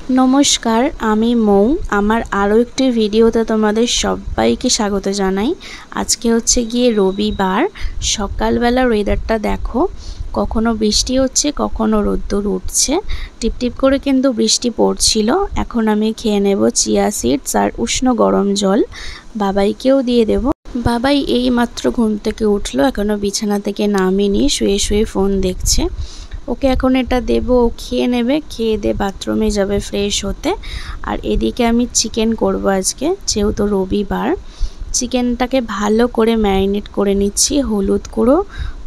নমস্কার, আমি মৌ। আমার আরও একটি ভিডিওতে তোমাদের সবাইকে স্বাগত জানাই। আজকে হচ্ছে গিয়ে রবিবার। সকালবেলার ওয়েদারটা দেখো, কখনো বৃষ্টি হচ্ছে, কখনো রোদ্দুর উঠছে। টিপটিপ করে কিন্তু বৃষ্টি পড়ছিল। এখন আমি খেয়ে নেব চিয়া সিডস আর উষ্ণ গরম জল, বাবাইকেও দিয়ে দেব। বাবাই এই মাত্র ঘুম থেকে উঠলো, এখনও বিছানা থেকে নামেনি, শুয়ে শুয়ে ফোন দেখছে। ওকে এখন এটা দেব, ও খেয়ে নেবে, খেয়ে দিয়ে বাথরুমে যাবে ফ্রেশ হতে। আর এদিকে আমি চিকেন করব আজকে, যেহেতু রবিবার। চিকেনটাকে ভালো করে ম্যারিনেট করে নিচ্ছি হলুদ গুঁড়ো,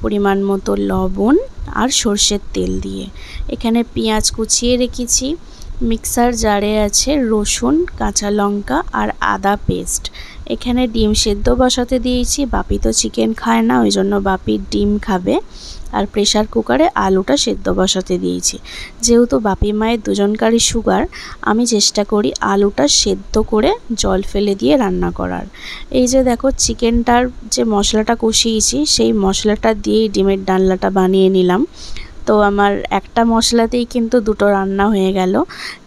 পরিমাণ মতো লবণ আর সর্ষের তেল দিয়ে। এখানে পেঁয়াজ কুচিয়ে রেখেছি, মিক্সার জারে আছে রসুন, কাঁচা লঙ্কা আর আদা পেস্ট। এখানে ডিম সেদ্ধ বসাতে দিয়েছি, বাপি তো চিকেন খায় না, ওই জন্য বাপি ডিম খাবে। আর প্রেসার কুকারে আলুটা সেদ্ধ বসাতে দিয়েছি। যেহেতু বাপি মায়ের দুজনকারই সুগার, আমি চেষ্টা করি আলুটা সেদ্ধ করে জল ফেলে দিয়ে রান্না করার। এই যে দেখো, চিকেনটার যে মশলাটা কষিয়েছি, সেই মশলাটা দিয়েই ডিমের ডালনাটা বানিয়ে নিলাম। তো আমার একটা মশলাতেই কিন্তু দুটো রান্না হয়ে গেল।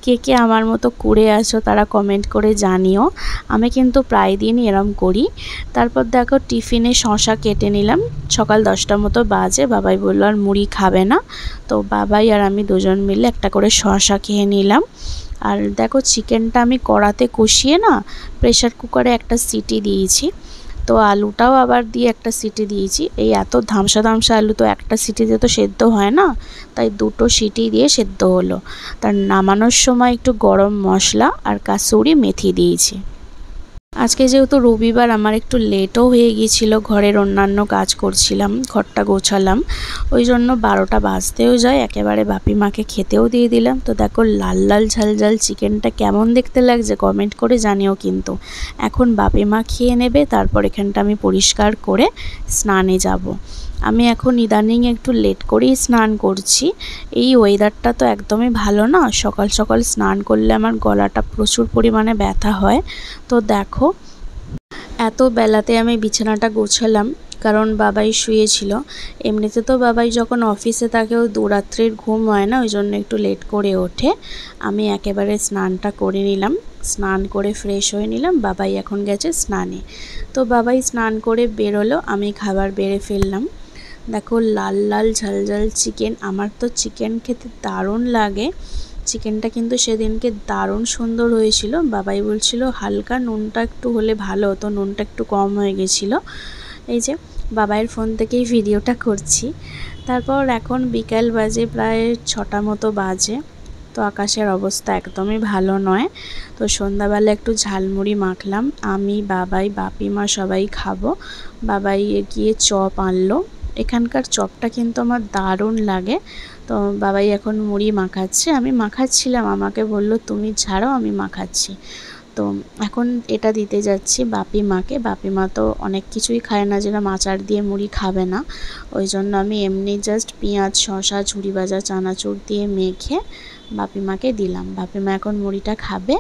কে কে আমার মতো করে আছো তারা কমেন্ট করে জানিও। আমি কিন্তু প্রায় দিনই এরম করি। তারপর দেখো, টিফিনে শসা কেটে নিলাম। সকাল 10টার মতো বাজে, বাবাই বললো আর মুড়ি খাবে না, তো বাবাই আর আমি দুজন মিলে একটা করে শসা খেয়ে নিলাম। আর দেখো, চিকেনটা আমি কড়াতে কষিয়ে না প্রেসার কুকারে একটা সিটি দিয়েছি। তো আলুটাও আবার দিয়ে একটা সিটি দিয়েছি। এই এত ধামসা ধামসা আলু তো একটা সিটিতে তো সেদ্ধ হয় না, তাই দুটো সিটি দিয়ে সেদ্ধ হলো। তার নামানোর সময় একটু গরম মশলা আর কাসুরি মেথি দিয়েছি। আজকে যেহেতু রবিবার, আমার একটু লেটও হয়ে গিয়েছিল, ঘরের অন্যান্য কাজ করছিলাম, ঘরটা গোছালাম, ওই জন্য 12টা বাজতেও যায়। একেবারে বাপি মাকে খেতেও দিয়ে দিলাম। তো দেখো, লাল লাল ঝাল ঝাল চিকেনটা কেমন দেখতে লাগছে কমেন্ট করে জানিও কিন্তু। এখন বাপি মা খেয়ে নেবে, তারপর এখানটা আমি পরিষ্কার করে স্নানে যাব। আমি এখন ইদানিং একটু লেট করেই স্নান করছি। এই ওয়েদারটা তো একদমই ভালো না, সকাল সকাল স্নান করলে আমার গলাটা প্রচুর পরিমাণে ব্যথা হয়। তো দেখো, এত বেলাতে আমি বিছানাটা গোছালাম, কারণ বাবাই শুয়েছিল। এমনিতে তো বাবাই যখন অফিসে থাকে ও দুরাত্রির ঘুম হয় না, ওই জন্য একটু লেট করে ওঠে। আমি একেবারে স্নানটা করে নিলাম, স্নান করে ফ্রেশ হয়ে নিলাম। বাবাই এখন গেছে স্নানে। তো বাবাই স্নান করে বেরোলো, আমি খাবার বেড়ে ফেললাম। দেখো, লাল লাল ঝাল ঝাল চিকেন। আমার তো চিকেন খেতে দারুণ লাগে। চিকেনটা কিন্তু সেদিনকে দারুণ সুন্দর হয়েছিল। বাবাই বলছিল হালকা নুনটা একটু হলে ভালো হতো, নুনটা একটু কম হয়ে গেছিলো। এই যে বাবাইয়ের ফোন থেকেই ভিডিওটা করছি। তারপর এখন বিকাল বাজে প্রায় 6টা মতো বাজে। তো আকাশের অবস্থা একদমই ভালো নয়। তো সন্ধ্যাবেলা একটু ঝালমুড়ি মাখলাম, আমি, বাবাই, বাপি মা সবাই খাবো। বাবাই গিয়ে চপ আনলো। এখানকার চপটা কিন্তু আমার দারুণ লাগে। তো বাবাই এখন মুড়ি মাখাচ্ছে, আমি মাখাচ্ছিলাম, আমাকে বলল তুমি ছাড়াও, আমি মাখাচ্ছি। তো এখন এটা দিতে যাচ্ছি বাপি মাকে। বাপি মা তো অনেক কিছুই খায় না, যেটা আচার দিয়ে মুড়ি খাবে না, ওই জন্য আমি এমনি জাস্ট পেঁয়াজ, শসা, ঝুড়ি ভাজা, চানাচুর দিয়ে মেখে বাপি মাকে দিলাম। বাপি মা এখন মুড়িটা খাবে।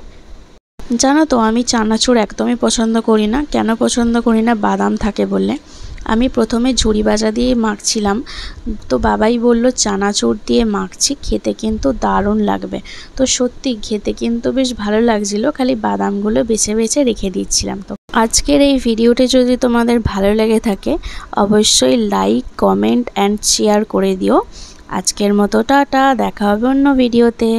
জানো তো, আমি চানাচুর একদমই পছন্দ করি না। কেন পছন্দ করি না? বাদাম থাকে বলে। আমি প্রথমে ঝুড়ি ভাজা দিয়ে মাখছিলাম, তো বাবাই বলল চানাচুর দিয়ে মাখছি, খেতে কিন্তু দারুণ লাগবে। তো সত্যি খেতে কিন্তু বেশ ভালো লাগছিল, খালি বাদামগুলো বেছে বেছে রেখে দিচ্ছিলাম। তো আজকের এই ভিডিওটি যদি তোমাদের ভালো লেগে থাকে, অবশ্যই লাইক, কমেন্ট অ্যান্ড শেয়ার করে দিও। আজকের মতো টাটা, দেখা হবে অন্য ভিডিওতে।